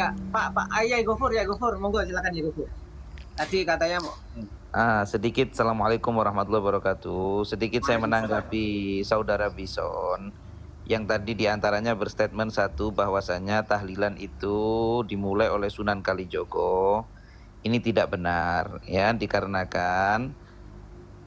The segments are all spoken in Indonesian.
Ya, Pak, ya Gofur, monggo silakan ya Gofur. Tadi katanya mau. Sedikit Assalamualaikum warahmatullahi wabarakatuh. Sedikit saya menanggapi saudara Bison yang tadi diantaranya berstatement satu bahwasanya tahlilan itu dimulai oleh Sunan Kalijogo. Ini tidak benar ya, dikarenakan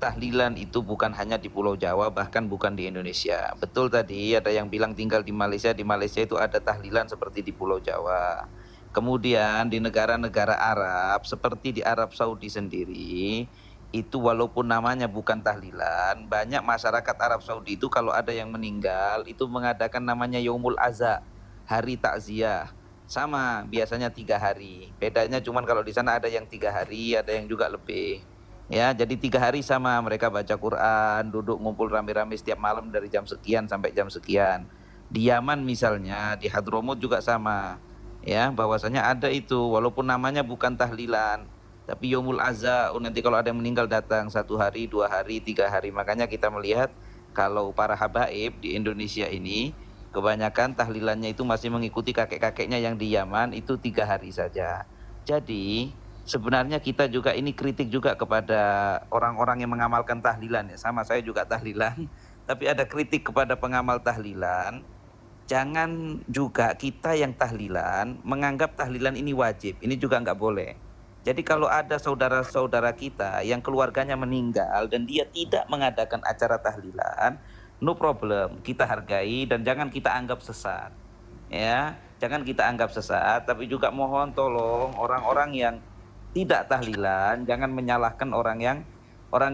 tahlilan itu bukan hanya di Pulau Jawa, bahkan bukan di Indonesia. Betul tadi ada yang bilang tinggal di Malaysia itu ada tahlilan seperti di Pulau Jawa. Kemudian di negara-negara Arab seperti di Arab Saudi sendiri, itu walaupun namanya bukan tahlilan, banyak masyarakat Arab Saudi itu kalau ada yang meninggal itu mengadakan namanya Yaumul Aza, hari takziah. Sama, biasanya 3 hari. Bedanya cuman kalau di sana ada yang 3 hari, ada yang juga lebih. Ya, jadi 3 hari sama mereka baca Quran, duduk ngumpul rame-rame setiap malam dari jam sekian sampai jam sekian. Di Yaman misalnya, di Hadramut juga sama. Ya, bahwasanya ada itu, walaupun namanya bukan tahlilan, tapi Yaumul Azza, nanti kalau ada yang meninggal datang 1 hari, 2 hari, 3 hari. Makanya kita melihat kalau para habaib di Indonesia ini, kebanyakan tahlilannya itu masih mengikuti kakek-kakeknya yang di Yaman itu 3 hari saja. Jadi sebenarnya kita juga ini kritik juga kepada orang-orang yang mengamalkan tahlilan ya. Sama saya juga tahlilan, tapi ada kritik kepada pengamal tahlilan. Jangan juga kita yang tahlilan menganggap tahlilan ini wajib. Ini juga nggak boleh. Jadi kalau ada saudara-saudara kita yang keluarganya meninggal dan dia tidak mengadakan acara tahlilan, no problem, kita hargai dan jangan kita anggap sesat. Ya, jangan kita anggap sesat, tapi juga mohon tolong orang-orang yang tidak tahlilan jangan menyalahkan orang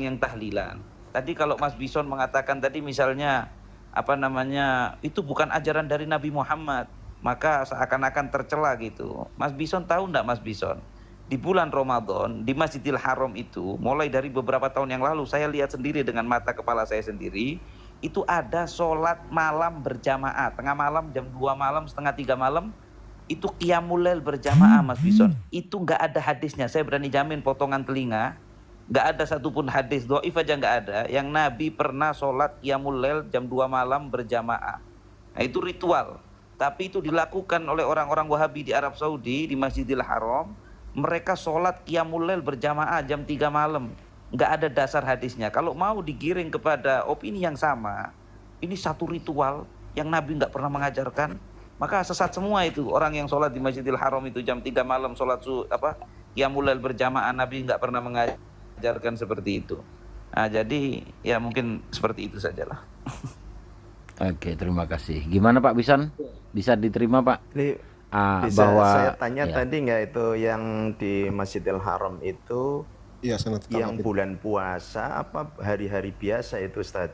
yang tahlilan. Tadi kalau Mas Bison mengatakan tadi misalnya apa namanya itu bukan ajaran dari Nabi Muhammad, maka seakan-akan tercela gitu. Mas Bison tahu enggak Mas Bison? Di bulan Ramadan di Masjidil Haram itu mulai dari beberapa tahun yang lalu saya lihat sendiri dengan mata kepala saya sendiri, itu ada sholat malam berjamaah tengah malam jam 2 malam setengah 3 malam, itu qiyamul lail berjamaah Mas Bison. Itu nggak ada hadisnya, saya berani jamin potongan telinga, nggak ada satupun hadis dhaif aja nggak ada yang Nabi pernah sholat qiyamul lail jam 2 malam berjamaah. Nah itu ritual, tapi itu dilakukan oleh orang-orang Wahabi di Arab Saudi di Masjidil Haram. Mereka sholat qiyamul lail berjamaah jam 3 malam, nggak ada dasar hadisnya. Kalau mau digiring kepada opini yang sama, ini satu ritual yang Nabi nggak pernah mengajarkan, maka sesat semua itu. Orang yang sholat di Masjidil Haram itu jam 3 malam sholat qiyamul lail berjamaah, Nabi nggak pernah mengajarkan seperti itu. Nah, jadi ya mungkin seperti itu sajalah. Oke, terima kasih. Gimana Pak Bisan? Bisa diterima Pak? Ini bisa Bahwa saya tanya ya, tadi nggak itu yang di Masjidil Haram itu Iya, sangat yang ditanggapi. bulan puasa apa hari-hari biasa itu Ustaz?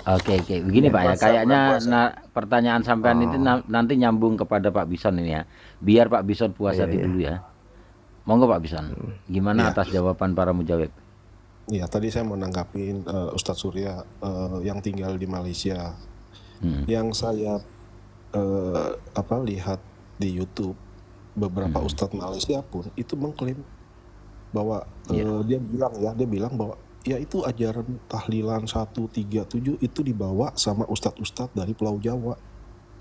oke, begini Pak ya. Puasa, Kayaknya bulan puasa. pertanyaan sampean itu nanti nyambung kepada Pak Bison ini ya. Biar Pak Bison puas Iya, hati iya. dulu ya. Monggo Pak Bison. Gimana Iya. atas jawaban para mujawab? Iya, tadi saya mau nanggapin Ustadz Surya yang tinggal di Malaysia. Yang saya lihat di YouTube, beberapa Ustadz Malaysia pun itu mengklaim bahwa dia bilang bahwa ya itu ajaran tahlilan 137 itu dibawa sama ustadz-ustadz dari Pulau Jawa.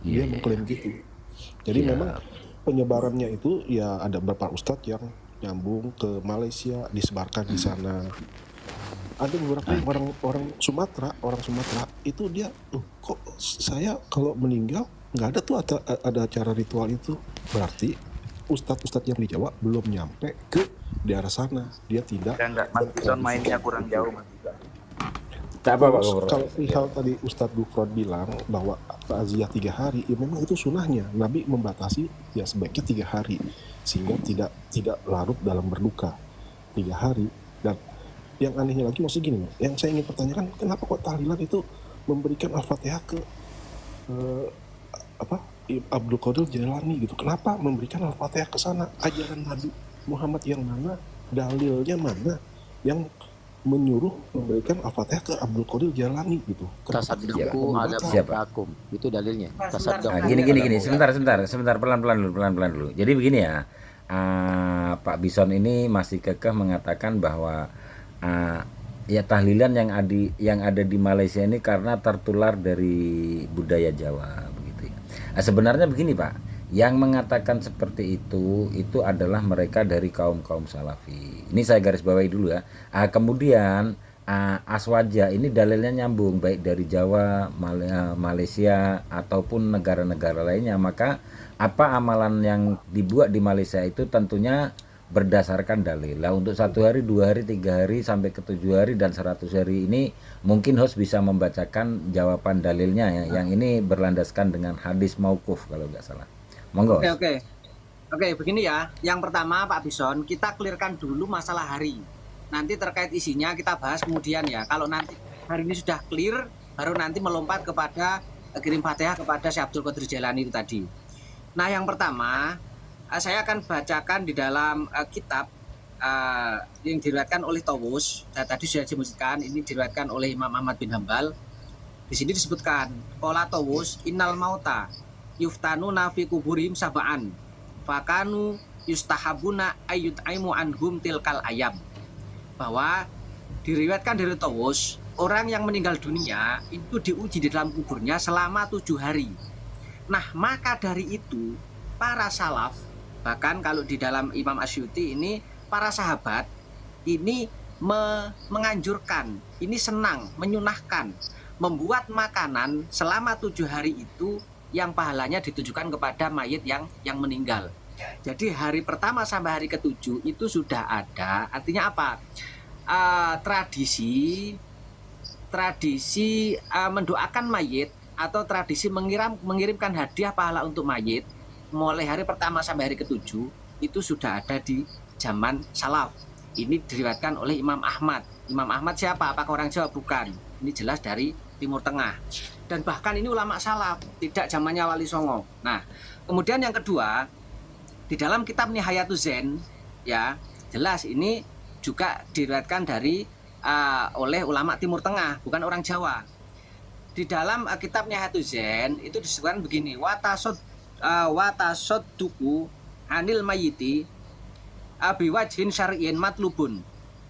Dia mengklaim gitu. Jadi memang penyebarannya itu ya ada beberapa ustadz yang nyambung ke Malaysia, disebarkan di sana. Ada beberapa orang Sumatera itu dia kok saya kalau meninggal nggak ada tuh ada acara ritual itu. Berarti ustadz-ustadz yang di Jawa belum nyampe ke daerah sana. Dia tidak. Enggak, Mas Bison mainnya kurang jauh Mas Bison. Terus kalau misal tadi Ustadz Gufron bilang bahwa takziah 3 hari, ya memang itu sunahnya. Nabi membatasi ya sebaiknya 3 hari sehingga tidak larut dalam berduka 3 hari. Dan yang anehnya lagi maksud gini, yang saya ingin pertanyakan, kenapa kok tahlilan itu memberikan Al-Fatihah ke Abdul Qadir Jailani gitu? Kenapa memberikan Al-Fatihah ke sana? Ajaran Nabi Muhammad yang mana? Dalilnya mana yang menyuruh memberikan Al-Fatihah ke Abdul Qadir Jailani gitu? Tasaddaku ala bakum. Itu dalilnya. Tasaddaku. Gini. Sebentar. Pelan-pelan dulu. Jadi begini ya. Pak Bison ini masih kekeh mengatakan bahwa ya tahlilan yang ada di Malaysia ini karena tertular dari budaya Jawa begitu ya. Sebenarnya begini Pak. Yang mengatakan seperti itu adalah mereka dari kaum salafi. Ini saya garis bawahi dulu ya. Kemudian Aswaja ini dalilnya nyambung baik dari Jawa, Malaysia ataupun negara-negara lainnya. Maka apa amalan yang dibuat di Malaysia itu tentunya berdasarkan dalil. Lah untuk 1 hari, 2 hari, 3 hari sampai ke 7 hari dan 100 hari ini mungkin host bisa membacakan jawaban dalilnya ya. Yang ini berlandaskan dengan hadis mauquf kalau nggak salah. Monggo. Oke, begini ya. Yang pertama Pak Bison, kita clearkan dulu masalah hari. Nanti terkait isinya kita bahas kemudian ya. Kalau nanti hari ini sudah clear, baru nanti melompat kepada kirim Fatihah kepada Syekh Abdul Qadir Jailani itu tadi. Nah, yang pertama saya akan bacakan di dalam kitab yang diriwayatkan oleh Tawus. Tadi sudah disebutkan, ini diriwayatkan oleh Imam Ahmad bin Hambal. Di sini disebutkan, qala Tawus innal mauta yuftanu nafi kuburim sab'an fakanu yustahabuna ayyutaimu anhum tilkal ayam. Bahwa diriwayatkan dari Tawus, orang yang meninggal dunia itu diuji di dalam kuburnya selama 7 hari. Nah, maka dari itu para salaf, bahkan kalau di dalam Imam Asyuti ini para sahabat ini menganjurkan, ini senang, menyunahkan membuat makanan selama 7 hari itu yang pahalanya ditujukan kepada mayit yang meninggal. Jadi hari pertama sampai hari ke-7 itu sudah ada, artinya apa? Tradisi mendoakan mayit atau tradisi mengirimkan hadiah pahala untuk mayit mulai hari pertama sampai hari ke-7 itu sudah ada di zaman salaf. Ini diriwayatkan oleh Imam Ahmad. Imam Ahmad siapa? Apakah orang Jawa? Bukan. Ini jelas dari Timur Tengah. Dan bahkan ini ulama salaf, tidak zamannya Wali Songo. Nah, kemudian yang kedua, di dalam kitab Nihayatuz Zain ya, jelas ini juga diriwayatkan dari oleh ulama Timur Tengah, bukan orang Jawa. Di dalam kitab Nihayatuz Zain itu disebutkan begini, watasodduku anil mayiti biwajhin syar'in matlubun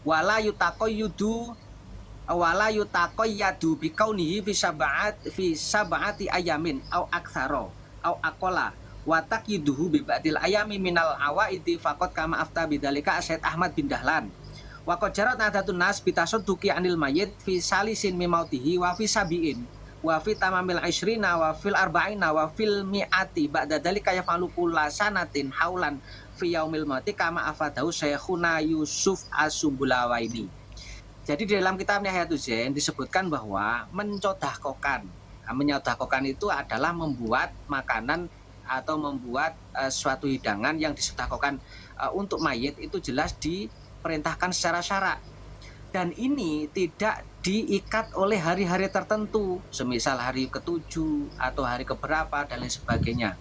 wala yutaqayyadu bikaunihi fi sab'ati ayamin au aktsara au aqala wa taqyiduhu bi ba'dil ayami minal awaidi faqad kama afta bidzalika Syekh Ahmad bin Dahlan wa qad jarat adatun nas bitasodduqi anil mayyit fi salisin mimautihi wa fi sabiin wa fi tamamil ishrina wa fil arba'ina wa fil mi'ati ba'da dzalika yaf'alu kullasanatin haulan fi yaumil mauti kama afadahu Syekhuna Yusuf As-Sumbulawaini. Jadi di dalam kitab Nihayatuz Zain disebutkan bahwa mencodakokan itu adalah membuat makanan atau membuat suatu hidangan yang disedekahkan untuk mayit itu jelas diperintahkan secara syara. Dan ini tidak diikat oleh hari-hari tertentu, semisal hari ke-7 atau hari keberapa dan lain sebagainya.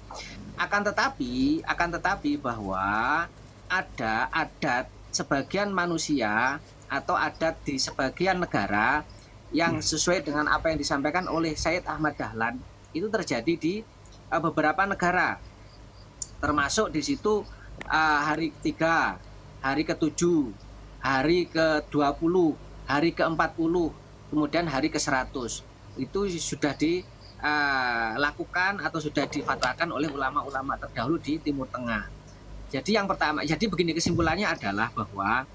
Akan tetapi bahwa ada adat sebagian manusia atau adat di sebagian negara yang sesuai dengan apa yang disampaikan oleh Syed Ahmad Dahlan itu terjadi di beberapa negara, termasuk di situ hari ke-3, hari ke-7, hari ke-20, hari ke-40, kemudian hari ke-100. Itu sudah dilakukan atau sudah difatwakan oleh ulama-ulama terdahulu di Timur Tengah. Jadi yang pertama, jadi begini kesimpulannya adalah bahwa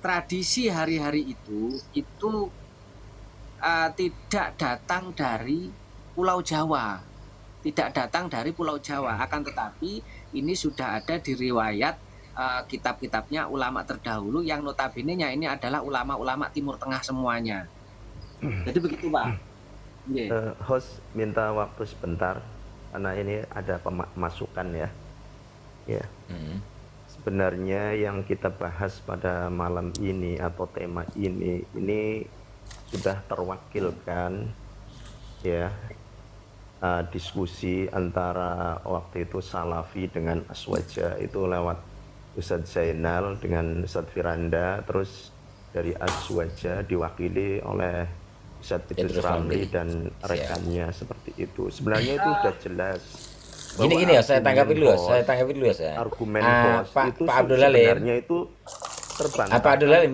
tradisi hari-hari itu tidak datang dari Pulau Jawa. Tidak datang dari Pulau Jawa, akan tetapi ini sudah ada di riwayat kitab-kitabnya ulama terdahulu yang notabene-nya ini adalah ulama-ulama Timur Tengah semuanya. Jadi begitu, Pak. Host minta waktu sebentar karena ini ada masukan ya. Ya. Sebenarnya yang kita bahas pada malam ini atau tema ini sudah terwakilkan ya. Diskusi antara waktu itu Salafi dengan Aswaja itu lewat Ustadz Zainal dengan Ustadz Firanda, terus dari Aswaja diwakili oleh Ustadz Idrus Ramli dan rekannya seperti itu. Sebenarnya itu sudah jelas. Gini ya, saya tanggapi dulu ya saya. Argumen bos itu Pak Abdul Halim sebenarnya itu terbantahkan Pak Abdul Halim,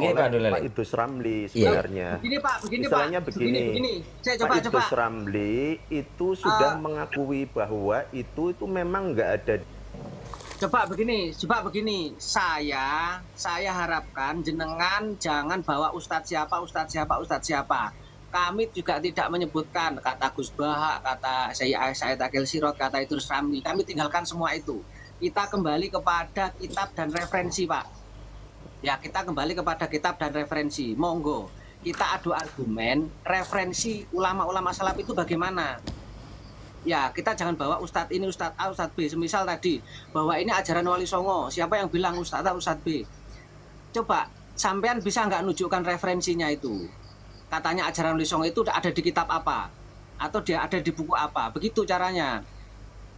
Pak Idrus Ramli sebenarnya. Begini, begini. Saya coba. Idrus Ramli itu sudah mengakui bahwa itu memang nggak ada Coba begini, saya harapkan jenengan jangan bawa Ustadz siapa. Kami juga tidak menyebutkan kata Gus Baha, kata Sayyid Akil Sirot, kata Idrus Ramli. Kami tinggalkan semua itu. Kita kembali kepada kitab dan referensi, Pak. Ya, kita kembali kepada kitab dan referensi. Monggo, kita adu argumen, referensi ulama-ulama salaf itu bagaimana? Ya, kita jangan bawa Ustadz ini, Ustadz A, Ustadz B. Semisal tadi, bahwa ini ajaran Wali Songo. Siapa yang bilang Ustadz A, Ustadz B? Coba, sampean bisa nggak nunjukkan referensinya itu? Katanya ajaran Wali Songo itu ada di kitab apa? Atau dia ada di buku apa? Begitu caranya.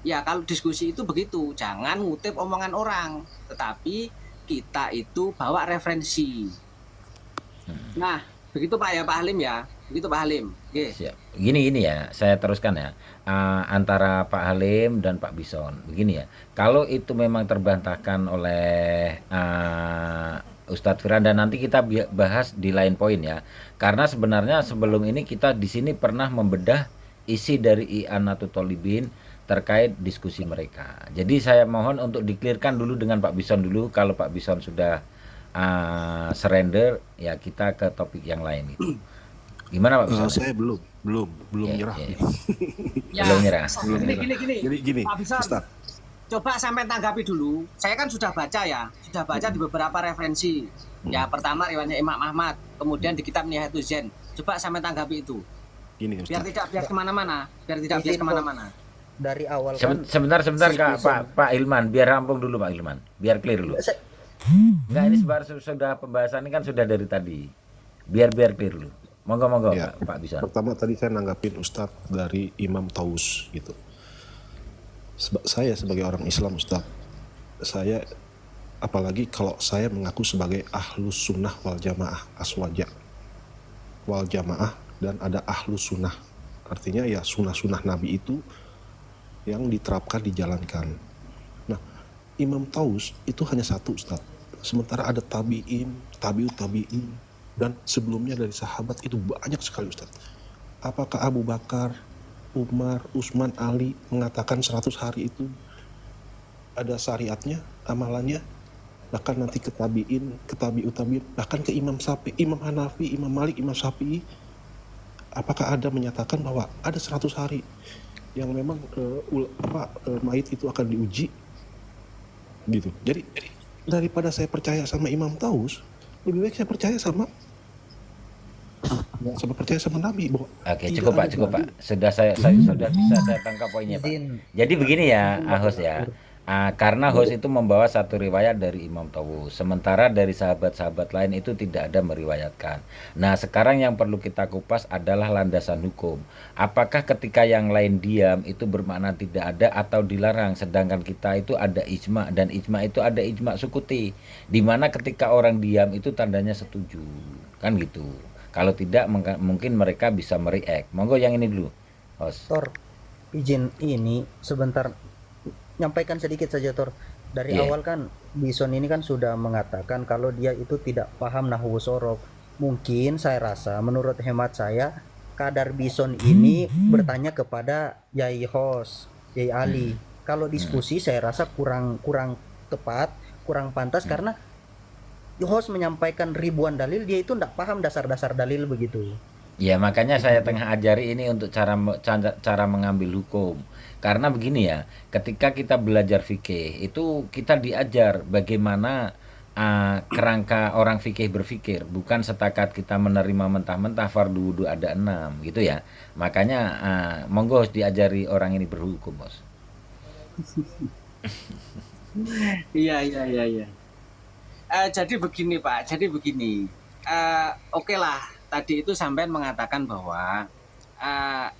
Ya, kalau diskusi itu begitu. Jangan ngutip omongan orang. Tetapi kita itu bawa referensi. Nah, begitu Pak ya, Pak Halim ya. Begitu Pak Halim. Oke. Siap. Gini ya, saya teruskan ya. Antara Pak Halim dan Pak Bison. Begini ya. Kalau itu memang terbantahkan oleh Ustadz Firanda, nanti kita bahas di lain poin ya. Karena sebenarnya sebelum ini kita di sini pernah membedah isi dari I'anatul Thalibin terkait diskusi mereka. Jadi saya mohon untuk diklirkan dulu dengan Pak Bison dulu. Kalau Pak Bison sudah surrender, ya kita ke topik yang lain gitu. Gimana Pak Bison? Saya belum nyerah. Ya, Belum nyerah. Gini, Pak Bison, Ustaz. coba sampai tanggapi dulu. Saya kan sudah baca di beberapa referensi. Ya, pertama riwayatnya Imam Ahmad, kemudian di kitab Nihayatul Zen. Coba sampai tanggapi itu. Gini, Biar Ustaz. tidak bias kemana-mana. Dari awal kan Sebentar Kak, Pak Ilman, biar rampung dulu Pak Ilman, biar clear dulu. Enggak, ini sudah pembahasan ini kan sudah dari tadi. Biar clear dulu. Monggo Ya, Pak Bison. pertama tadi saya nanggapin Ustadz dari Imam Taus gitu. Saya sebagai orang Islam, Ustadz, saya apalagi kalau saya mengaku sebagai ahlus sunnah wal jamaah, aswaja wal jamaah, dan ada ahlus sunnah, artinya ya sunnah Nabi itu yang diterapkan, dijalankan. Nah, Imam Taus itu hanya satu, Ustadz. Sementara ada tabi'in, tabi'ut tabi'in, dan sebelumnya dari sahabat itu banyak sekali, Ustadz. Apakah Abu Bakar, Umar, Utsman, Ali mengatakan 100 hari itu ada syariatnya, amalannya? Bahkan nanti ke tabi'in, ke tabi'ut tabi'in, bahkan ke Imam Syafi'i, Imam Hanafi, Imam Malik, Imam Syafi'i. Apakah ada menyatakan bahwa ada 100 hari yang memang mayit itu akan diuji gitu. Jadi daripada saya percaya sama Imam Taus, lebih baik saya percaya sama Nabi. Bahwa Oke, cukup Pak. Sudah sudah bisa saya tangkap poinnya Pak. Jadi begini ya, host ya. Karena host itu membawa satu riwayat dari Imam Tawus, sementara dari sahabat-sahabat lain itu tidak ada meriwayatkan. Nah, sekarang yang perlu kita kupas adalah landasan hukum. Apakah ketika yang lain diam itu bermakna tidak ada atau dilarang, sedangkan kita itu ada ijma, dan ijma itu ada ijma sukuti, di mana ketika orang diam itu tandanya setuju, kan gitu. Kalau tidak mungkin mereka bisa mereact. Monggo yang ini dulu, host. Tor, izin ini sebentar nyampaikan sedikit saja Tor. Dari awal kan Bison ini kan sudah mengatakan kalau dia itu tidak paham nahwu sorof. Mungkin saya rasa, menurut hemat saya, kadar Bison ini bertanya kepada Yai Host, Yai Ali. Kalau diskusi saya rasa kurang tepat, kurang pantas karena Host menyampaikan ribuan dalil, dia itu tidak paham dasar-dasar dalil begitu. Ya, makanya saya tengah ajari ini untuk cara mengambil hukum. Karena begini ya, ketika kita belajar fikih itu kita diajar bagaimana kerangka orang fikih berpikir, bukan setakat kita menerima mentah-mentah fardu wudu ada 6 gitu ya. Makanya monggo harus diajari orang ini berhukum, Bos. Iya. Jadi begini Pak, oke lah. Tadi itu sampean mengatakan bahwa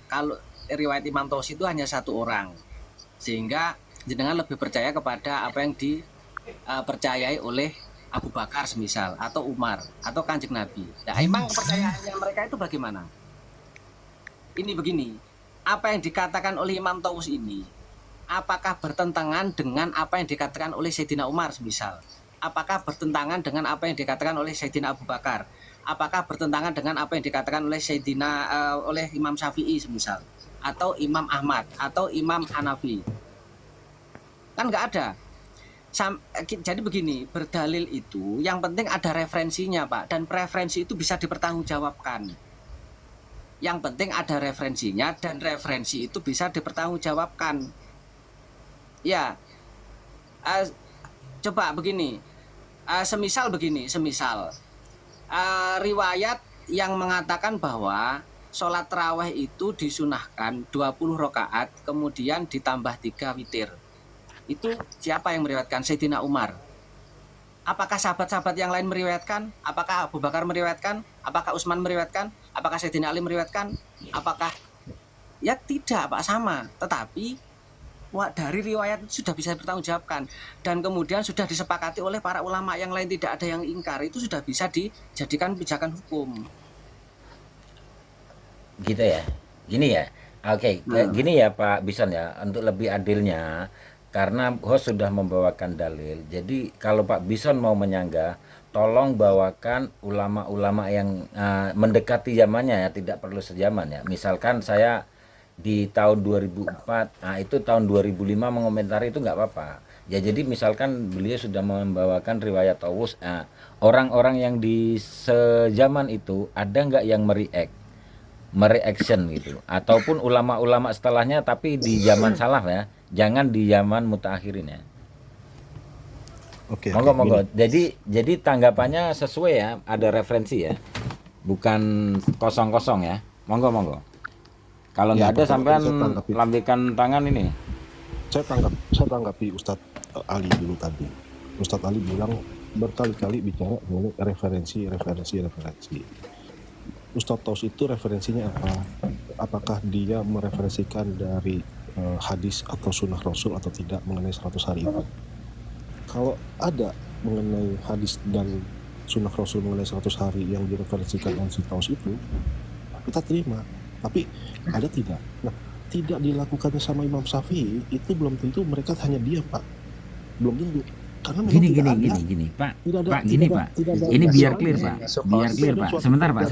kalau riwayat Imam Taus itu hanya satu orang, sehingga jenengan lebih percaya kepada apa yang dipercayai oleh Abu Bakar semisal, atau Umar, atau Kanjeng Nabi. Nah, emang kepercayaannya mereka itu bagaimana? Ini begini, apa yang dikatakan oleh Imam Taus ini, apakah bertentangan dengan apa yang dikatakan oleh Sayyidina Umar semisal? Apakah bertentangan dengan apa yang dikatakan oleh Sayyidina Abu Bakar? Apakah bertentangan dengan apa yang dikatakan oleh oleh Imam Syafi'i semisal, atau Imam Ahmad, atau Imam Hanafi? Kan nggak ada. Jadi begini, berdalil itu yang penting ada referensinya, Pak, dan preferensi itu bisa dipertanggungjawabkan. Yang penting ada referensinya dan referensi itu bisa dipertanggungjawabkan. Ya, coba begini, semisal riwayat yang mengatakan bahwa sholat tarawih itu disunahkan 20 rakaat kemudian ditambah 3 witir. Itu siapa yang meriwayatkan? Sayyidina Umar. Apakah sahabat-sahabat yang lain meriwayatkan? Apakah Abu Bakar meriwayatkan? Apakah Utsman meriwayatkan? Apakah Sayyidina Ali meriwayatkan? Apakah? Ya tidak, Pak, sama. Tetapi dari riwayat itu sudah bisa bertanggungjawabkan dan kemudian sudah disepakati oleh para ulama yang lain, tidak ada yang ingkar, itu sudah bisa dijadikan pijakan hukum. Gitu ya. Gini ya. Oke, gini ya Pak Bison ya, untuk lebih adilnya karena host sudah membawakan dalil. Jadi kalau Pak Bison mau menyanggah, tolong bawakan ulama-ulama yang mendekati zamannya ya, tidak perlu sejaman ya. Misalkan saya di tahun 2004, nah itu tahun 2005 mengomentari itu nggak apa-apa. Ya jadi misalkan beliau sudah membawakan riwayat Tawus, orang-orang yang di sejaman itu ada nggak yang mereaction gitu, ataupun ulama-ulama setelahnya tapi di zaman salaf ya, jangan di zaman mutaakhirin ya. Oke. Monggo. Jadi tanggapannya sesuai ya, ada referensi ya, bukan kosong-kosong ya. Monggo. Kalau nggak ada sampean lambaikan tangan ini. Saya tanggapi Ustadz Ali dulu tadi. Ustadz Ali bilang berkali-kali bicara mengenai referensi. Ustadz Taus itu referensinya apa? Apakah dia mereferensikan dari hadis atau sunnah Rasul atau tidak mengenai 100 hari itu? Kalau ada mengenai hadis dan sunnah Rasul mengenai 100 hari yang direferensikan oleh si Taus itu, kita terima. Tapi ada tidak? Nah, tidak dilakukannya sama Imam Syafi'i itu belum tentu mereka hanya diam, Pak. Belum tentu. Karena Gini, Pak. Ini biar clear, Pak. Sebentar, Pak.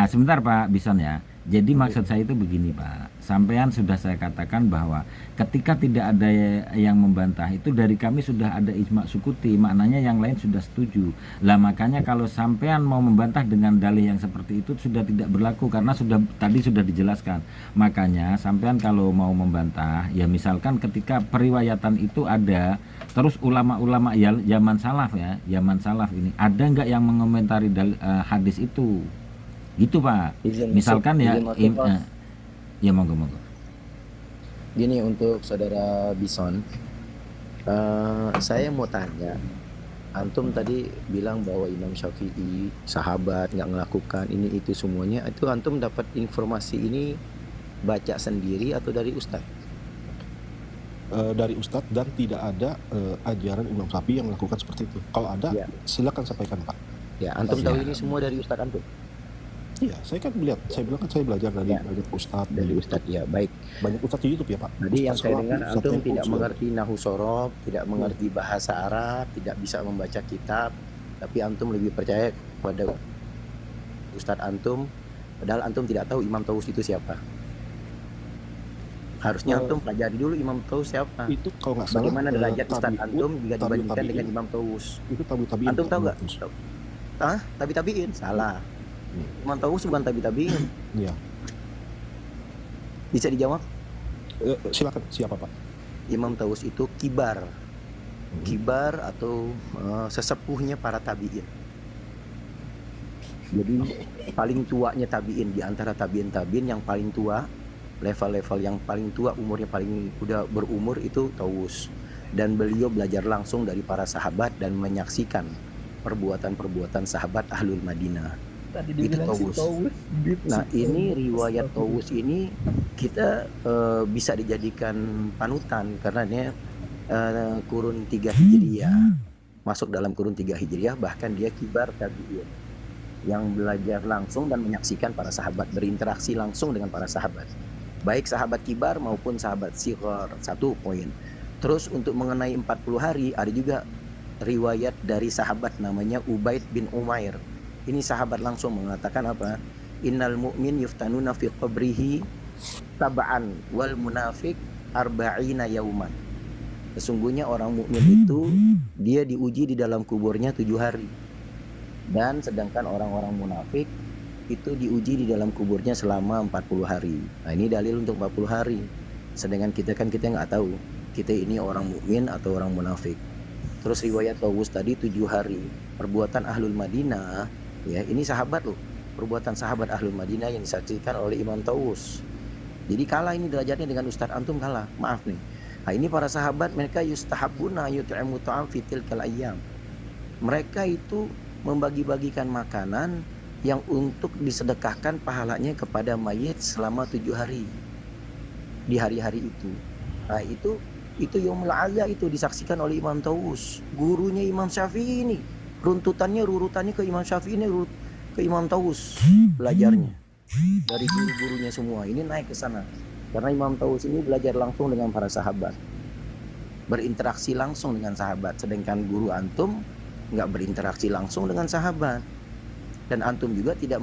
Sebentar, Pak Bison ya. Jadi maksud saya itu begini, Pak. Sampean sudah saya katakan bahwa ketika tidak ada yang membantah itu dari kami sudah ada ijma sukuti, maknanya yang lain sudah setuju. Lah makanya kalau sampean mau membantah dengan dalih yang seperti itu sudah tidak berlaku karena tadi sudah dijelaskan. Makanya sampean kalau mau membantah ya misalkan ketika periwayatan itu ada terus ulama-ulama ya zaman salaf ini ada nggak yang mengomentari hadis itu? Gitu Pak. Misalkan ya monggo. Gini untuk saudara Bison, saya mau tanya, antum tadi bilang bahwa Imam Syafi'i sahabat nggak melakukan ini itu semuanya, itu antum dapat informasi ini baca sendiri atau dari Ustadz? Dari Ustadz dan tidak ada ajaran Imam Syafi'i yang melakukan seperti itu. Kalau ada, silakan sampaikan Pak. Ya, antum tahu ini semua dari Ustadz antum? Iya, saya bilang kan saya belajar dari banyak Ustadz. Dari Ustadz, ya baik. Banyak Ustadz di YouTube ya Pak. Jadi yang saya dengar antum tidak mengerti Nahu Sorob, tidak mengerti bahasa Arab, tidak bisa membaca kitab, tapi antum lebih percaya kepada Ustadz antum, padahal antum tidak tahu Imam Tawus itu siapa. Harusnya antum pelajari dulu Imam Tawus siapa. Itu kalau nggak salah. Bagaimana derajat Ustadz antum jika dibandingkan dengan Imam Tawus? Itu tabi-tabiin. Antum tahu nggak? Tabi-tabiin, salah. Imam Tawus bukan tabi-tabiin. Iya. Bisa dijawab? Silakan, siapa Pak? Imam Tawus itu kibar atau sesepuhnya para tabiin. Jadi paling tuanya tabiin, di antara tabiin yang paling tua, level-level yang paling tua, umurnya paling udah berumur itu Tawus. Dan beliau belajar langsung dari para sahabat dan menyaksikan perbuatan-perbuatan sahabat Ahlul Madinah. Itu Tawus. Nah ini riwayat Tawus ini kita bisa dijadikan panutan karena dia kurun 3 Hijriah, masuk dalam kurun 3 Hijriah, bahkan dia kibar tabi'in yang belajar langsung dan menyaksikan para sahabat, berinteraksi langsung dengan para sahabat, baik sahabat kibar maupun sahabat sighar. 1 poin. Terus untuk mengenai 40 hari ada juga riwayat dari sahabat namanya Ubaid bin Umair. Ini sahabat langsung mengatakan apa? Innal mu'min yuftanuna fi qabrihi sab'an wal munafiq arba'ina yauman. Sesungguhnya orang mukmin itu dia diuji di dalam kuburnya 7 hari. Dan sedangkan orang-orang munafik itu diuji di dalam kuburnya selama 40 hari. Nah, ini dalil untuk 40 hari. Sedangkan kita nggak tahu kita ini orang mukmin atau orang munafik. Terus riwayat Tawus tadi 7 hari. Perbuatan Ahlul Madinah, ya ini sahabat loh. Perbuatan sahabat Ahlul Madinah yang disaksikan oleh Imam Tawus. Jadi kalah ini derajatnya dengan Ustadz Antum, kalah. Maaf nih. Nah, ini para sahabat mereka yustahabuna yut'imu ta'am fitil kal ayyam. Mereka itu membagi-bagikan makanan yang untuk disedekahkan pahalanya kepada mayit selama 7 hari di hari-hari itu. Nah, itu Yaumul Adha itu disaksikan oleh Imam Tawus, gurunya Imam Syafi'i ini. Rurutannya ke Imam Syafi'i ini, ke Imam Tawus belajarnya dari guru-gurunya semua. Ini naik ke sana karena Imam Tawus ini belajar langsung dengan para sahabat, berinteraksi langsung dengan sahabat. Sedangkan guru antum nggak berinteraksi langsung dengan sahabat, dan antum juga tidak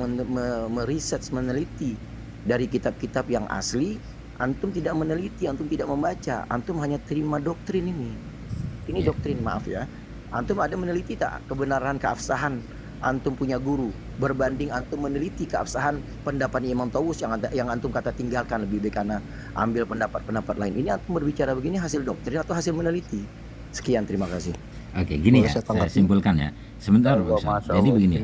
meriset, meneliti dari kitab-kitab yang asli. Antum tidak meneliti, antum tidak membaca, antum hanya terima doktrin ini doktrin, maaf ya. Antum ada meneliti tak kebenaran keabsahan antum punya guru berbanding antum meneliti keabsahan pendapat Imam Tawus yang antum kata tinggalkan, lebih baik karena ambil pendapat lain. Ini antum berbicara begini hasil doktrin atau hasil meneliti? Sekian, terima kasih. Oke, gini Boleh ya, saya tanggapi? saya simpulkan ya. Sebentar, Pak Bison. Jadi begini.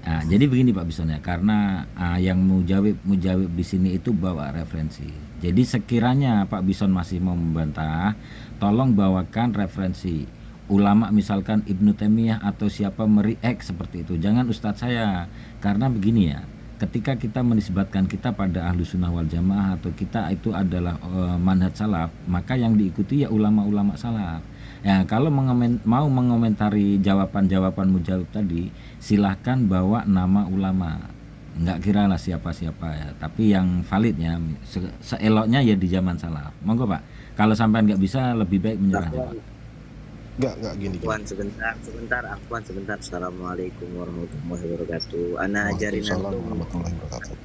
Nah, jadi begini Pak Bison ya, karena yang mujawib di sini itu bawa referensi. Jadi sekiranya Pak Bison masih mau membantah, tolong bawakan referensi ulama, misalkan Ibnu Taimiyah atau siapa meriek seperti itu. Jangan ustadz saya, karena begini ya. Ketika kita menisbatkan kita pada ahlu sunnah wal jamaah atau kita itu adalah manhaj salaf, maka yang diikuti ya ulama-ulama salaf. Ya, kalau mau mengomentari jawaban mujawib tadi, silahkan bawa nama ulama. Enggak kira lah siapa-siapa ya, tapi yang valid ya, seeloknya ya di zaman salaf. Monggo Pak, kalau sampai nggak bisa lebih baik menyerah ya, Pak. Enggak gini. Afwan sebentar. Assalamualaikum warahmatullahi wabarakatuh. Ana ajarin Waalaikumsalam antum, warahmatullahi wabarakatuh.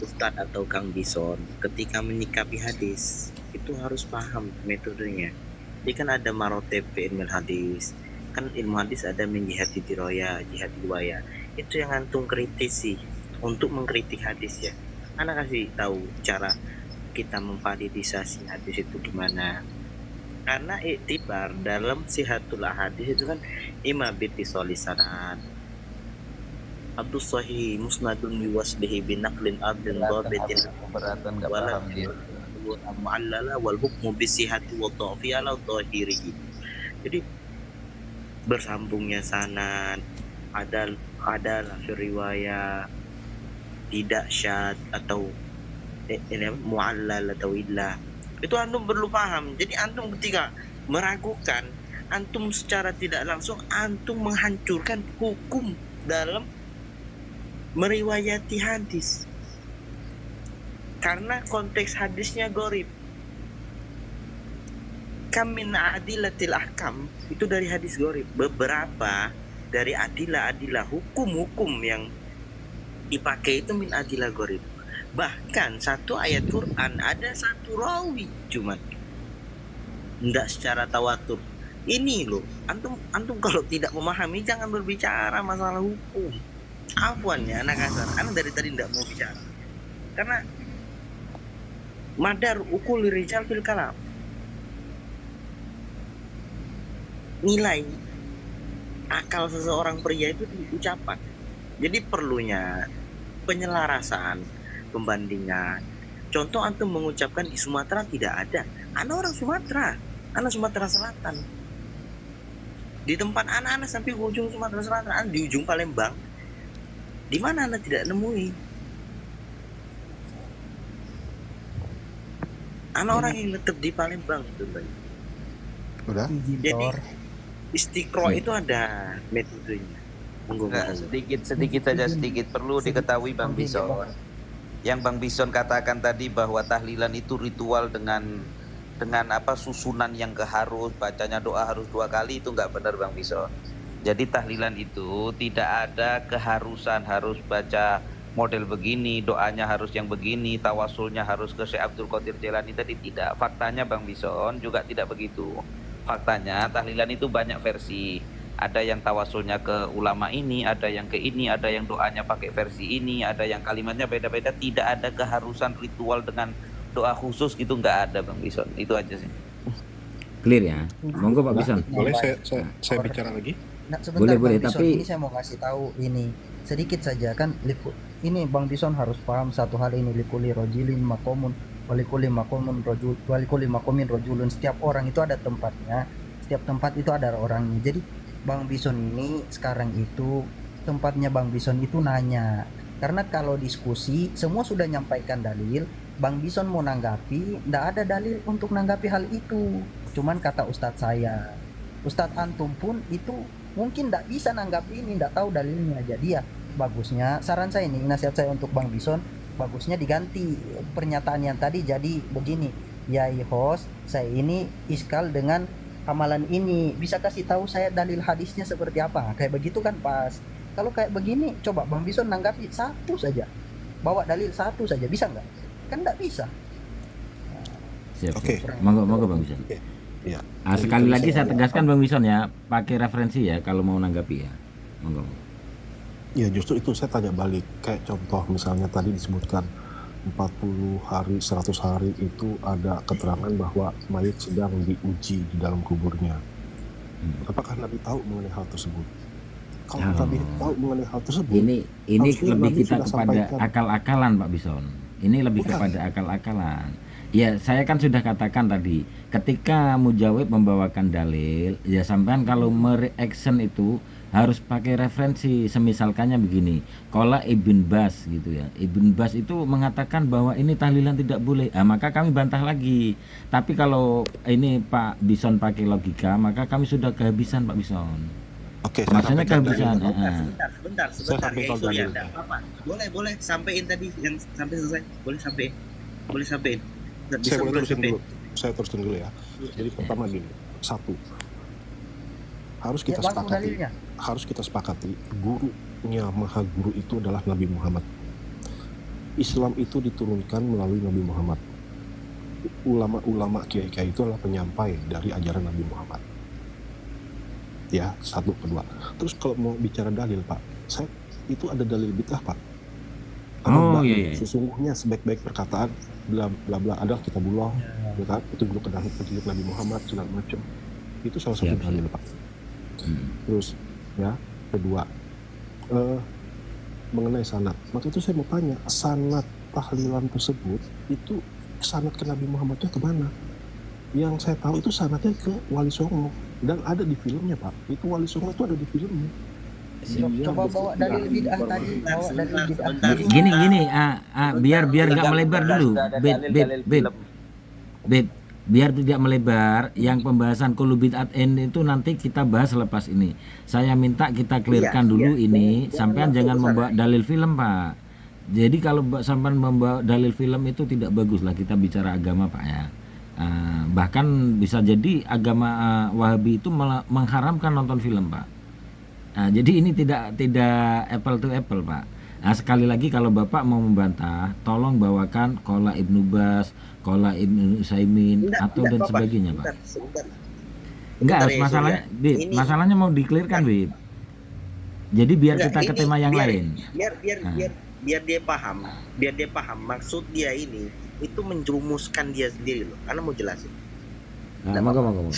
Ustadz atau Kang Bison, ketika menyikapi hadis itu harus paham metodenya. Jadi kan ada marotib fi ilmu hadis. Kan ilmu hadis ada min jihati diraya, jihati riwayah. Itu yang antum kritisi untuk mengkritik hadis ya. Ana kasih tahu cara kita memvalidisasi hadis itu gimana. Karena iktibar dalam sihatul hadis itu kan imma bitisoli sanad, Abdul Sahih musnadun yuwaslihi binaqlin adlin dhabitin Keberatan nggak paham dia. mu'allala wal hukmu bisihati wa dha'fi ala dhahiri. Jadi bersambungnya sanad, ada riwayat, tidak syad atau ini mu'allal atau illah. Itu antum perlu paham. Jadi antum ketika meragukan, antum secara tidak langsung antum menghancurkan hukum dalam meriwayati hadis. Karena konteks hadisnya gharib. Kam min adilatil ahkam, itu dari hadis gharib. Beberapa dari adilah hukum-hukum yang dipakai itu min adilah gharib. Bahkan satu ayat Quran ada satu rawi cuman enggak secara tawatur. Ini loh, antum kalau tidak memahami jangan berbicara masalah hukum. Afwan ya, anak kasar. Anak dari tadi enggak mau bicara. Karena madar ukul rijal fil kalam. Nilai akal seseorang pria itu di ucapan. Jadi perlunya penyelarasan, pembandingan. Contoh antum mengucapkan di Sumatera tidak ada. Ana orang Sumatera, ana Sumatera Selatan. Di tempat anak sampai ujung Sumatera Selatan, ana di ujung Palembang. Di mana ana tidak nemui. Ana orang yang tetap di Palembang itu, Bang. Udah? Jadi istiqro itu ada metodenya. Nah, sedikit perlu diketahui Bang Bison. Yang Bang Bison katakan tadi bahwa tahlilan itu ritual dengan apa susunan yang keharus, bacanya doa harus 2 kali, itu nggak benar Bang Bison. Jadi tahlilan itu tidak ada keharusan harus baca model begini, doanya harus yang begini, tawasulnya harus ke Syekh Abdul Qadir Jailani tadi, tidak. Faktanya Bang Bison juga tidak begitu. Faktanya tahlilan itu banyak versi. Ada yang tawasulnya ke ulama ini, ada yang ke ini, ada yang doanya pakai versi ini, ada yang kalimatnya beda-beda. Tidak ada keharusan ritual dengan doa khusus gitu, nggak ada Bang Bison. Itu aja sih. Clear ya. Monggo Pak Bison. Boleh saya bicara lagi? Nah, sebentar Boleh, Bang Bison, tapi- ini saya mau kasih tahu ini sedikit saja kan. Ini Bang Bison harus paham satu hal ini, likuli rojilin makomun walikuli makomun rojul walikuli makomin rojulun. Setiap orang itu ada tempatnya, setiap tempat itu ada orangnya. Jadi Bang Bison ini sekarang itu tempatnya Bang Bison itu nanya, karena kalau diskusi semua sudah nyampaikan dalil, Bang Bison mau nanggapi, ndak ada dalil untuk nanggapi hal itu. Cuman kata Ustadz saya, Ustadz antum pun itu mungkin ndak bisa nanggapi ini, ndak tahu dalilnya. Jadi ya bagusnya, saran saya ini, nasihat saya untuk Bang Bison, bagusnya diganti pernyataan yang tadi jadi begini, ya host, saya ini iskal dengan amalan ini, bisa kasih tahu saya dalil hadisnya seperti apa, kayak begitu kan pas. Kalau kayak begini, coba Bang Bison nanggapi satu saja, bawa dalil satu saja, bisa nggak? Kan nggak bisa. Siap. Oke. Monggo Bang Bison. Iya. Sekali lagi saya tegaskan Bang Bison ya, pakai referensi ya kalau mau nanggapi ya. Monggo. Ya justru itu saya tanya balik. Kayak contoh misalnya tadi disebutkan 40 hari, 100 hari itu ada keterangan bahwa mayat sedang diuji di dalam kuburnya. Apakah Nabi tahu mengenai hal tersebut? Kalau Nabi tahu mengenai hal tersebut, Ini harusnya lebih Nabi kita sudah kepada sampaikan. akal-akalan Pak Bison. Ini lebih Bukan. kepada akal-akalan. Ya, saya kan sudah katakan tadi, ketika mujawib membawakan dalil, ya sampean kalau mereaction itu harus pakai referensi. Semisalkannya begini, Qala Ibn Bas gitu ya. Ibn Bas itu mengatakan bahwa ini tahlilan tidak boleh. Maka kami bantah lagi. Tapi kalau ini Pak Bison pakai logika, maka kami sudah kehabisan Pak Bison. Oke, saya Maksudnya sampaikan kehabisan. dalil. Sebentar. Saya Ya sampaikan itu ya, dalil. enggak apa-apa. Boleh sampein tadi yang sampai selesai. Boleh sampein. Nggak bisa Saya boleh boleh terusin sampein. dulu. Saya terusin dulu ya. Jadi pertama gini, satu, harus Ya kita langsung sepakati, dalilnya. gurunya maha guru itu adalah Nabi Muhammad. Islam itu diturunkan melalui Nabi Muhammad. Ulama-ulama kiai-kiai itu adalah penyampai dari ajaran Nabi Muhammad. Ya, satu, kedua. Terus kalau mau bicara dalil, Pak, saya itu ada dalil bid'ah, Pak. Oh, Bahwa iya. Sesungguhnya sebaik-baik perkataan bla bla bla adalah kitabullah, ya kan? Petunjuk Nabi Muhammad segala macam. Itu salah satu Siap, dalil, Pak. Terus ya, kedua, mengenai sanad. Maka itu saya mau tanya, sanad tahlilan tersebut itu sanad ke Nabi Muhammadnya kemana? Yang saya tahu itu sanadnya ke Wali Songo, dan ada di filmnya, Pak. Itu Wali Songo itu ada di filmnya. Coba bawa dalil bid'ah tadi, bawa dalil bid'ah. Gini, biar nggak melebar dulu. Beb, biar tidak melebar. Yang pembahasan qulu bid'at itu nanti kita bahas lepas ini. Saya minta kita clearkan dulu ini. Sampean jangan membawa dalil film, Pak. Jadi kalau sampean membawa dalil film itu tidak bagus lah kita bicara agama, Pak ya. Bahkan bisa jadi agama Wahabi itu mengharamkan nonton film, Pak. Jadi ini tidak apple to apple, Pak. Sekali lagi kalau Bapak mau membantah, tolong bawakan Qala Ibnu Bas, Qala Ibnu Utsaimin atau dan sebagainya, Pak. Enggak, Sebentar ya, masalahnya, Surya. Bib, Ini- masalahnya mau di-clearkan, Bib. Jadi biar kita ke tema yang lain. Biar dia paham maksud dia ini itu menjerumuskan dia sendiri loh, karena mau jelasin. Monggo.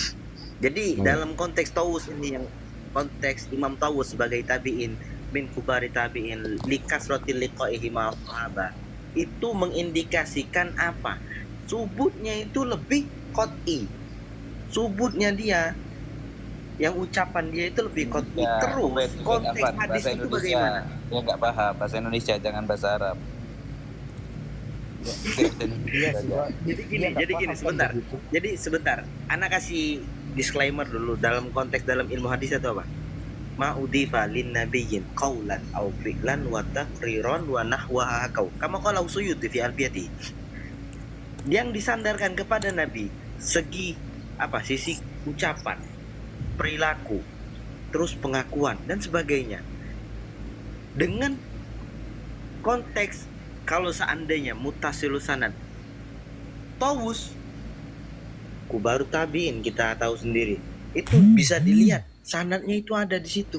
Jadi Oh. dalam konteks Tawus ini, yang konteks Imam Tawus sebagai tabi'in min kubari tabi'in likasrotil liqaihi ma'as sahabat, itu mengindikasikan apa? Subutnya itu lebih qot'i. Subutnya dia, yang ucapan dia itu lebih qot'i. Terus konteks hadis itu bagaimana? Ya nggak paham bahasa Indonesia, jangan bahasa Arab. Jadi gini sebentar. Jadi sebentar, anak kasih disclaimer dulu dalam konteks dalam ilmu hadis itu apa? Ma'udifa lin nabiyyin qaulan aw fi'lan wa taqriran wa nahwaha kau. Kama qala Suyuti fi Alfiyati. Yang disandarkan kepada Nabi segi apa? Sisi ucapan, perilaku, terus pengakuan dan sebagainya. Dengan konteks kalau seandainya mutasilus sanad tawus kubaru tabiin, kita tahu sendiri itu bisa dilihat sanadnya itu ada di situ,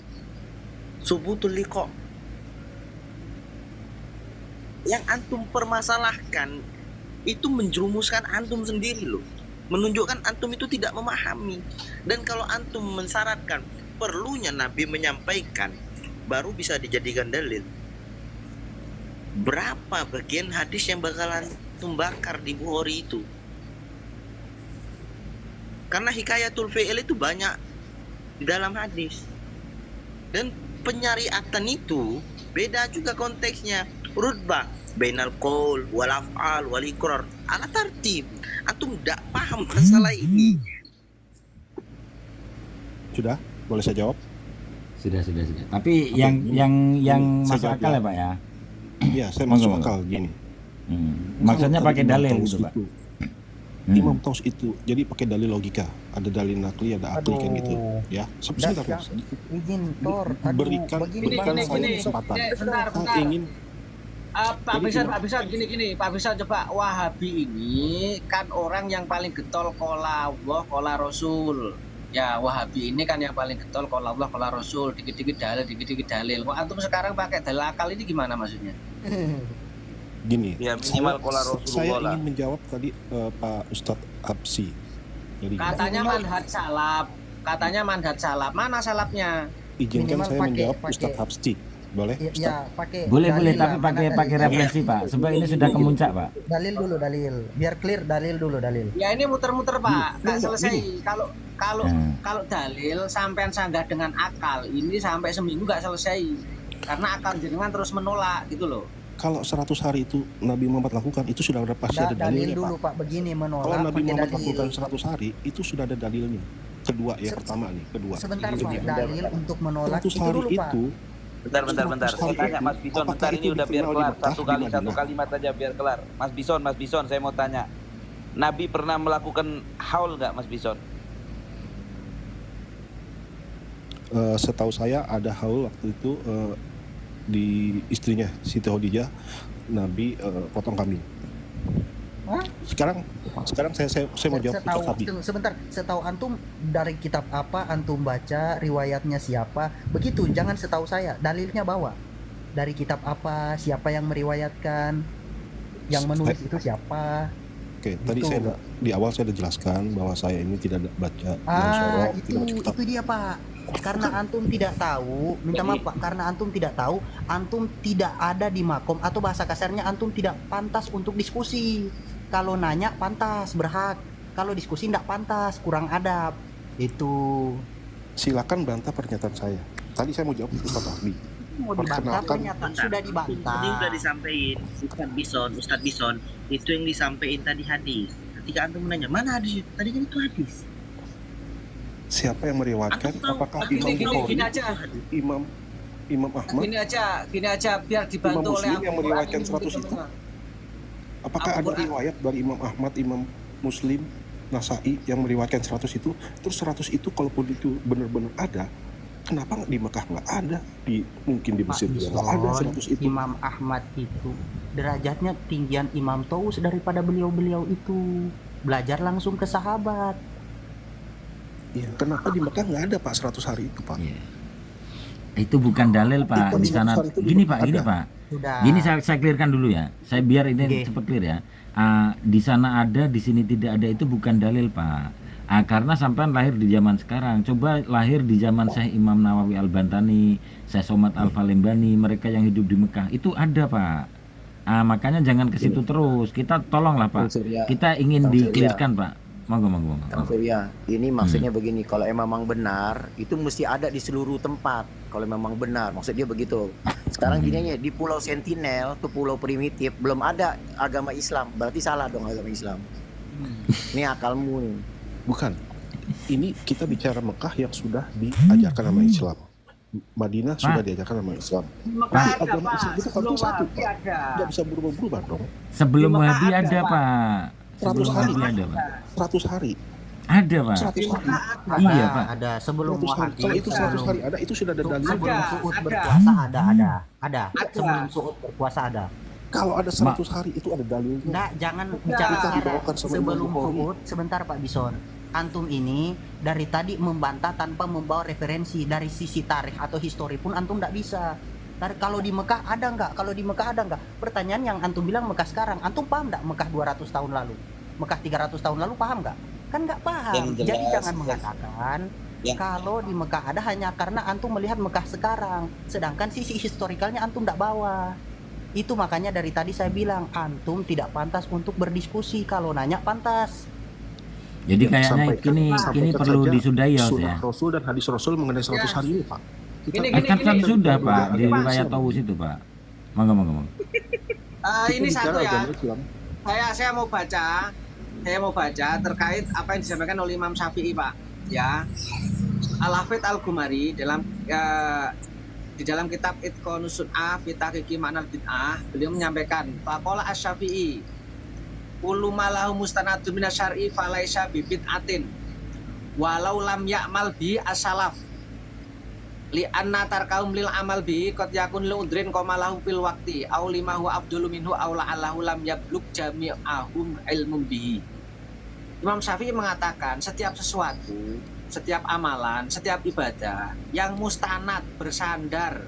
subutul liqa. Yang antum permasalahkan itu menjerumuskan antum sendiri loh, menunjukkan antum itu tidak memahami. Dan kalau antum mensyaratkan perlunya Nabi menyampaikan baru bisa dijadikan dalil, berapa bagian hadis yang bakalan antum bakar di Bukhari itu? Karena hikayatul fi'il itu banyak di dalam hadis. Dan penyariatan itu beda juga konteksnya. Rutbah bainal qaul wal af'al wal iqrar ala tartib. Antum tidak paham masalah ini. Sudah, boleh saya jawab? Sudah. Tapi yang masuk akal ya Pak ya. Iya, saya masuk akal gini. Maksudnya Kalau pakai Imam dalil Taus gitu Pak. itu, Imam Taus itu jadi pakai dalil logika, ada dalil nakli, ada akli kan gitu, ya. Sebentar Dah, Mas. izin Tor, aduh, Berikan begini, saya kesempatan. Bentar. Saya ingin Pak Jadi Bisan gini, Pak Bisan coba, Wahabi ini kan orang yang paling getol kola Allah, kola Rasul. Ya, Wahabi ini kan yang paling getol kola Allah, kola Rasul, dikit-dikit dalil. Kok antum sekarang pakai dalil akal ini gimana maksudnya? gini. Ya minimal kola Saya Rasulullah lah. ingin menjawab tadi Pak Ustadz Absi. Jadi Katanya manhaj salaf. Mana salafnya? izinkan minimal saya pakai- menjawab pakai- Ustadz Absi. Boleh? Ya, Ustadz? ya pakai Boleh dalil tapi lah, pakai mana pakai dalil? referensi Pak. Sebab ini sudah kemuncak Pak. Dalil dulu, biar clear, dalil dulu. Ya ini muter-muter Pak, nggak Enggak, selesai. gini. Kalau dalil sampean sanggah dengan akal, ini sampai seminggu nggak selesai. Karena akal jenengan terus menolak gitu loh. Kalau 100 hari itu Nabi Muhammad lakukan, itu sudah ada pasti ada Dalil dalilnya dulu Pak. Pak, begini menolak Kalau Nabi pakai Muhammad dalil. lakukan 100 hari, itu sudah ada dalilnya. Kedua ya, pertama nih, kedua. Sebentar Itu Pak, dia. dalil untuk menolak 100 itu hari dulu Pak. itu, Bentar. 100 Saya hari tanya itu, Mas Bison, apakah bentar itu ini udah biar dikenal di kelar. Mekah, Satu di kalimat Madinah? aja biar kelar. Mas Bison, saya mau tanya. Nabi pernah melakukan haul nggak Mas Bison? Setahu saya ada haul waktu itu di istrinya Siti Khadijah, Nabi potong kambing. Hah? Sekarang saya mau jawab Ustaz Habib. Sebentar, setahu antum dari kitab apa antum baca, riwayatnya siapa, begitu. Jangan setahu saya, dalilnya bawa dari kitab apa, siapa yang meriwayatkan, yang menulis itu siapa. Oke, tadi Gitu. di awal saya sudah jelaskan bahwa saya ini tidak baca Mansurah, tidak baca kitab. Itu dia Pak. Karena antum tidak tahu, minta maaf Pak, karena antum tidak tahu, antum tidak ada di makom, atau bahasa kasarnya antum tidak pantas untuk diskusi. Kalau nanya pantas, berhak. Kalau diskusi tidak pantas, kurang adab. Itu Silakan bantah pernyataan saya. Tadi saya mau jawab Ustaz Habib. mau dibantah, Perkenalkan. pernyataan sudah dibantah. Tadi udah disampaikan Ustadz Bison itu yang disampaikan tadi hadis. Ketika antum menanya mana hadis, tadi kan itu hadis. Siapa yang meriwayatkan? Antum tahu, Apakah tapi Imam gini Bukhari, aja. Imam Ahmad? Gini aja biar dibantu Imam oleh Muslim yang Al-Quran meriwayatkan ini 100 mungkin itu? teman-teman. Apakah ada Al-Quran. riwayat dari Imam Ahmad, Imam Muslim, Nasai yang meriwayatkan 100 itu? Terus 100 itu kalaupun itu benar-benar ada, kenapa di Mekah nggak ada? Mungkin di Mesir juga nggak ada 100 itu. Imam Ahmad itu derajatnya tinggian Imam Taus daripada beliau-beliau itu. Belajar langsung ke sahabat. Iya, kenapa di Mekah nggak ada Pak 100 hari itu Pak? Iya. Itu bukan dalil Pak. Itu Di sana 100 hari itu gini juga Pak, gini ada. Pak. Sudah. Gini saya clearkan dulu ya. Saya biar ini Oke. cepat clear ya. Di sana ada, di sini tidak ada itu bukan dalil Pak. Karena sampean lahir di zaman sekarang. Coba lahir di zaman Syekh Imam Nawawi Al-Bantani, Syekh Somad Al-Falembani, mereka yang hidup di Mekah itu ada Pak. Makanya jangan ke situ terus. Kita tolonglah Pak. Kita ingin Kang Surya. di-clearkan Pak. Monggo. Kang Surya, ini maksudnya begini, kalau memang benar, itu mesti ada di seluruh tempat. Kalau memang benar, maksud dia begitu. Sekarang gini aja, di Pulau Sentinel, tuh pulau primitif, belum ada agama Islam. Berarti salah dong agama Islam. Ini akalmu nih. Bukan. Ini kita bicara Mekah yang sudah diajarkan nama Islam. Madinah Pak. sudah diajarkan nama Islam. Mekah ada agama Pak, Islam itu kan sebelum satu, Wahabi Pak. ada. Nggak bisa berubah-ubah dong. Sebelum Di Mekah Wahabi ada, ada Pak. Pak. Sebelum 100 hari. Wahabi ada Pak. 100 hari. Ada, Pak. 100 hari. Iya, Pak. Ada sebelum 100 hari. Muhadis, Kalau itu 100 hari ada, itu sudah ada dalilnya. sebelum Ada, Suud ada. berkuasa ada. Ada. Sebelum Suud berkuasa ada. Kalau ada 100 hari itu ada dalilnya. Enggak, jangan bicara Kita sekarang. dibawakan sama Imam Sebelum Bukhari. Suud, sebentar Pak Bison. Antum ini dari tadi membantah tanpa membawa referensi dari sisi tarikh atau histori pun antum enggak bisa. Kalau di Mekah ada nggak? Kalau di Mekah ada nggak? Pertanyaan yang antum bilang Mekah sekarang, antum paham nggak Mekah 200 tahun lalu? Mekah 300 tahun lalu paham nggak? Kan nggak paham. Yang jelas, Jadi jangan yang- mengatakan yang- kalau di Mekah ada hanya karena antum melihat Mekah sekarang, sedangkan sisi historikalnya antum nggak bawa. Itu makanya dari tadi saya bilang antum tidak pantas untuk berdiskusi. Kalau nanya pantas. Jadi kayaknya Sampaikan- ini sampaikan perlu saja disudahi ya, Mas, sunnah ya. Rasul dan hadis Rasul mengenai 100 hari ini, Pak. Gini, Kan tadi sudah, Pak, di Agama riwayat Islam. Tawus itu, Pak. Monggo. Kita Ini bicara satu ya. agama Islam. Saya mau baca terkait apa yang disampaikan oleh Imam Syafi'i, Pak. Ya. Al-Hafidz Al-Ghumari di dalam kitab Itqanus Sun'ah fi Tahqiqi Ma'nal Bid'ah, beliau menyampaikan faqala Asy-Syafi'i kullu ma lahu mustanadun minasyar'i falaisa bibid'atin walau lam ya'mal bi as-salaf li anna tarkaum lil amal bi qad yakun li udrin qama lahu fil waqti aw lima huwa afdalu minhu aw la'allahu lam yablug jami'ahum ilmun bihi. Imam Syafi'i mengatakan setiap sesuatu, setiap amalan, setiap ibadah yang mustanad, bersandar,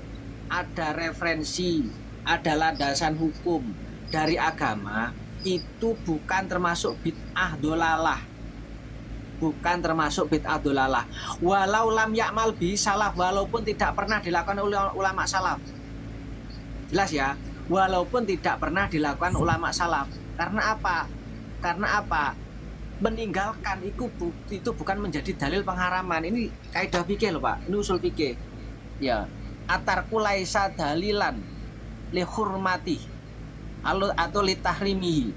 ada referensi, ada landasan hukum dari agama, itu bukan termasuk bid'ah dolalah. Bukan termasuk bid'ah dolalah. Walau lam ya'mal bi salaf, walaupun tidak pernah dilakukan oleh ulama salaf. Jelas ya? Walaupun tidak pernah dilakukan ulama salaf. Karena apa? Meninggalkan itu bukan menjadi dalil pengharaman. Ini kaidah fikih loh, Pak. Ini usul fikih. Ya. Atarku laisa dalilan li hurmati atau li tahrimihi.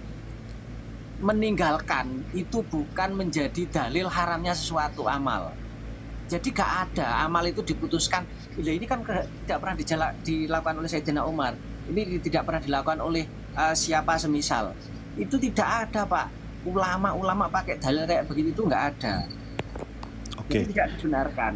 Meninggalkan itu bukan menjadi dalil haramnya sesuatu amal. Jadi gak ada amal itu diputuskan. Ini kan tidak pernah dilakukan oleh Sayyidina Umar. Ini tidak pernah dilakukan oleh siapa semisal. Itu tidak ada, Pak. Ulama-ulama pakai dalil kayak begitu itu nggak ada. Oke. Itu tidak dibenarkan.